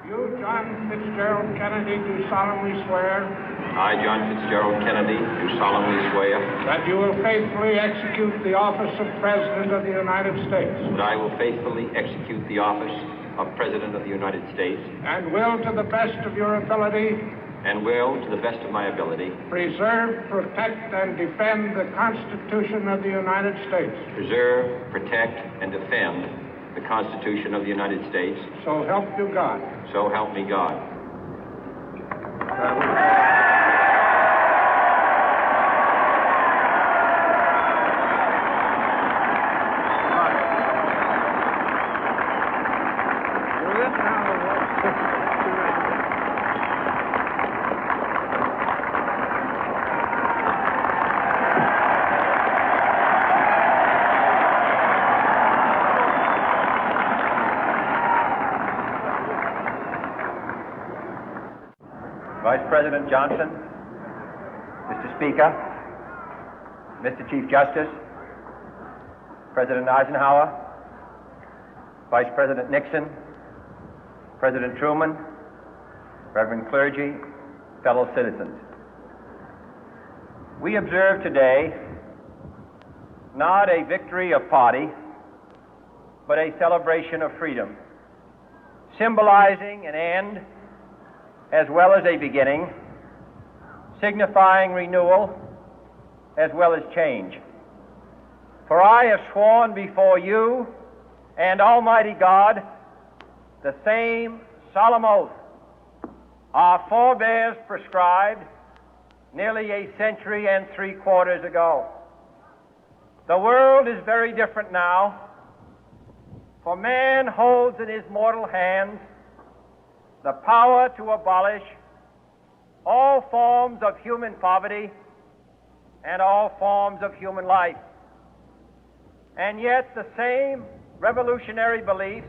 You, John Fitzgerald Kennedy, do solemnly swear. I, John Fitzgerald Kennedy, do solemnly swear. That you will faithfully execute the office of President of the United States. That I will faithfully execute the office of President of the United States. And will, to the best of your ability. And will, to the best of my ability. Preserve, protect, and defend the Constitution of the United States. Preserve, protect, and defend the Constitution of the United States. So help you God. So help me God. Vice President Johnson, Mr. Speaker, Mr. Chief Justice, President Eisenhower, Vice President Nixon, President Truman, Reverend clergy, fellow citizens. We observe today not a victory of party, but a celebration of freedom, symbolizing an end as well as a beginning, signifying renewal as well as change. For I have sworn before you and Almighty God the same solemn oath our forebears prescribed nearly a century and 3/4 ago. The world is very different now, for man holds in his mortal hands the power to abolish all forms of human poverty and all forms of human life. And yet the same revolutionary beliefs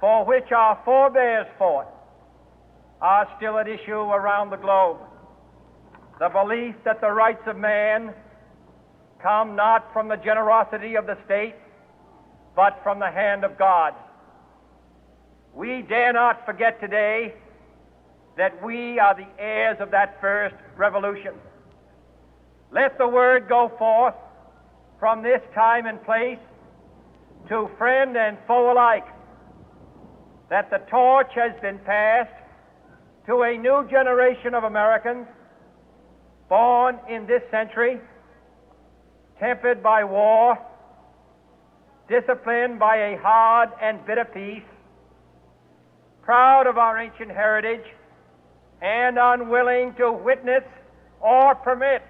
for which our forebears fought are still at issue around the globe. The belief that the rights of man come not from the generosity of the state, but from the hand of God. We dare not forget today that we are the heirs of that first revolution. Let the word go forth from this time and place to friend and foe alike that the torch has been passed to a new generation of Americans born in this century, tempered by war, disciplined by a hard and bitter peace, proud of our ancient heritage, and unwilling to witness or permit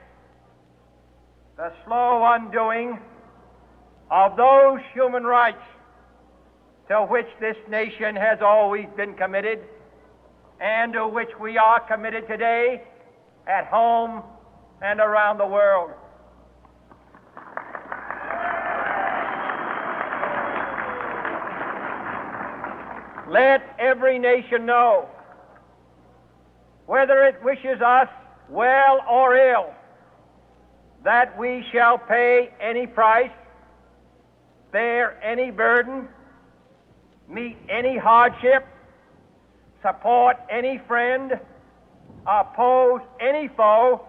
the slow undoing of those human rights to which this nation has always been committed and to which we are committed today at home and around the world. Let every nation know, whether it wishes us well or ill, that we shall pay any price, bear any burden, meet any hardship, support any friend, oppose any foe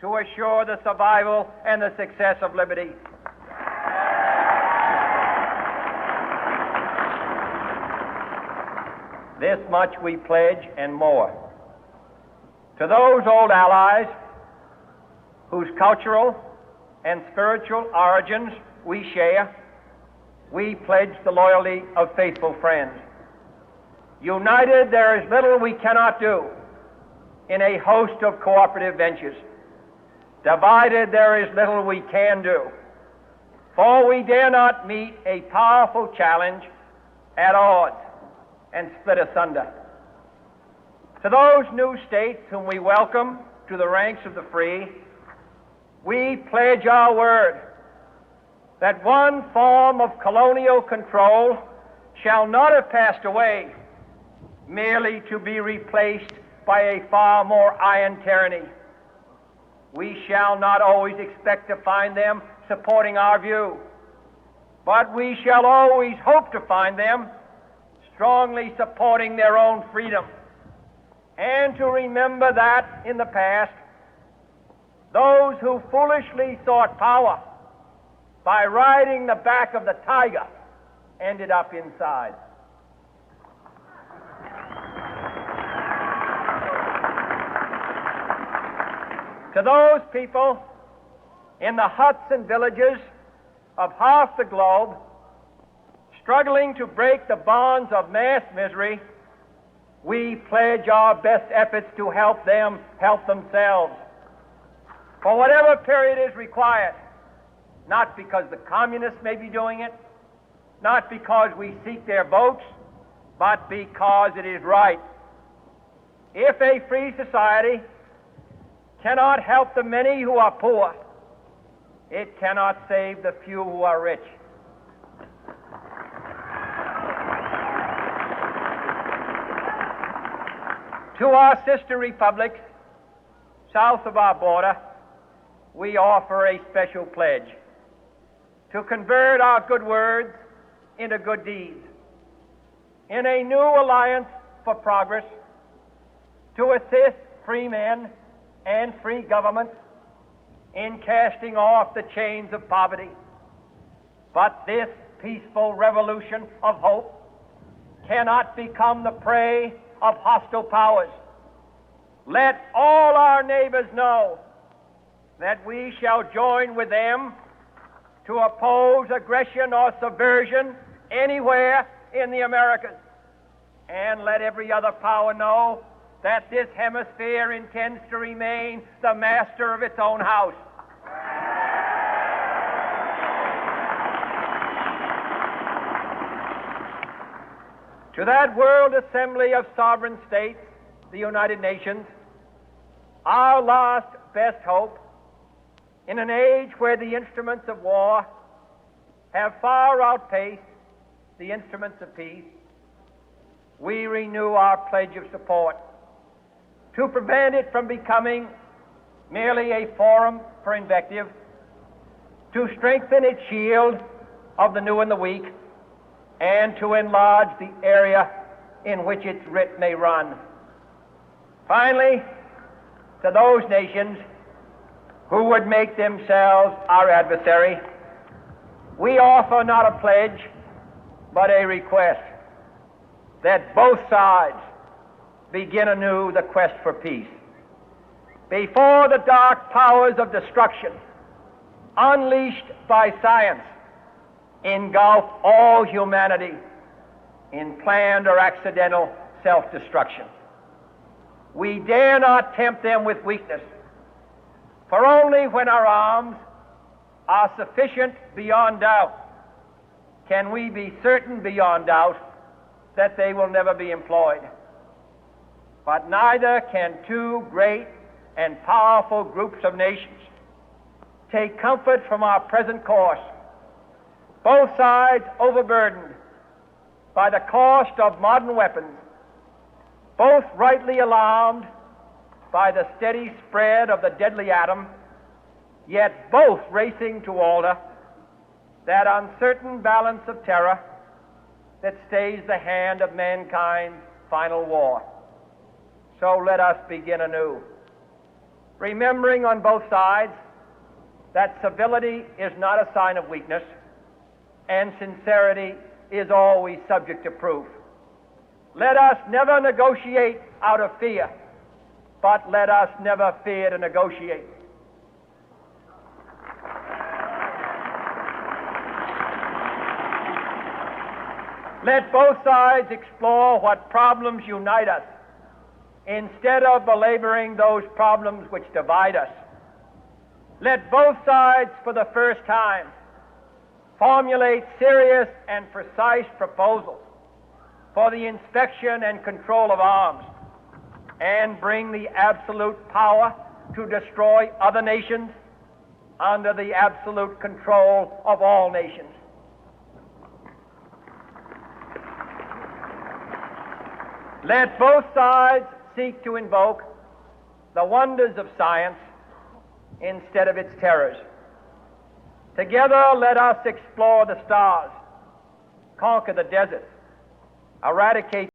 to assure the survival and the success of liberty. This much we pledge and more. To those old allies whose cultural and spiritual origins we share, we pledge the loyalty of faithful friends. United, there is little we cannot do in a host of cooperative ventures. Divided, there is little we can do, for we dare not meet a powerful challenge at odds and split asunder. To those new states whom we welcome to the ranks of the free, we pledge our word that one form of colonial control shall not have passed away, merely to be replaced by a far more iron tyranny. We shall not always expect to find them supporting our view, but we shall always hope to find them strongly supporting their own freedom, and to remember that in the past, those who foolishly sought power by riding the back of the tiger ended up inside. To those people in the huts and villages of half the globe struggling to break the bonds of mass misery, we pledge our best efforts to help them help themselves for whatever period is required, not because the communists may be doing it, not because we seek their votes, but because it is right. If a free society cannot help the many who are poor, it cannot save the few who are rich. To our sister republics south of our border, we offer a special pledge to convert our good words into good deeds, in a new alliance for progress, to assist free men and free governments in casting off the chains of poverty. But this peaceful revolution of hope cannot become the prey of hostile powers. Let all our neighbors know that we shall join with them to oppose aggression or subversion anywhere in the Americas. And let every other power know that this hemisphere intends to remain the master of its own house. To that World Assembly of Sovereign States, the United Nations, our last best hope, in an age where the instruments of war have far outpaced the instruments of peace, we renew our pledge of support to prevent it from becoming merely a forum for invective, to strengthen its shield of the new and the weak, and to enlarge the area in which its writ may run. Finally, to those nations who would make themselves our adversary, we offer not a pledge, but a request that both sides begin anew the quest for peace. Before the dark powers of destruction, unleashed by science, engulf all humanity in planned or accidental self-destruction, we dare not tempt them with weakness, for only when our arms are sufficient beyond doubt can we be certain beyond doubt that they will never be employed. But neither can two great and powerful groups of nations take comfort from our present course, both sides overburdened by the cost of modern weapons, both rightly alarmed by the steady spread of the deadly atom, yet both racing to alter that uncertain balance of terror that stays the hand of mankind's final war. So let us begin anew, remembering on both sides that civility is not a sign of weakness, and sincerity is always subject to proof. Let us never negotiate out of fear, but let us never fear to negotiate. Let both sides explore what problems unite us, instead of belaboring those problems which divide us. Let both sides, for the first time, formulate serious and precise proposals for the inspection and control of arms, and bring the absolute power to destroy other nations under the absolute control of all nations. Let both sides seek to invoke the wonders of science instead of its terrors. Together, let us explore the stars, conquer the deserts, eradicate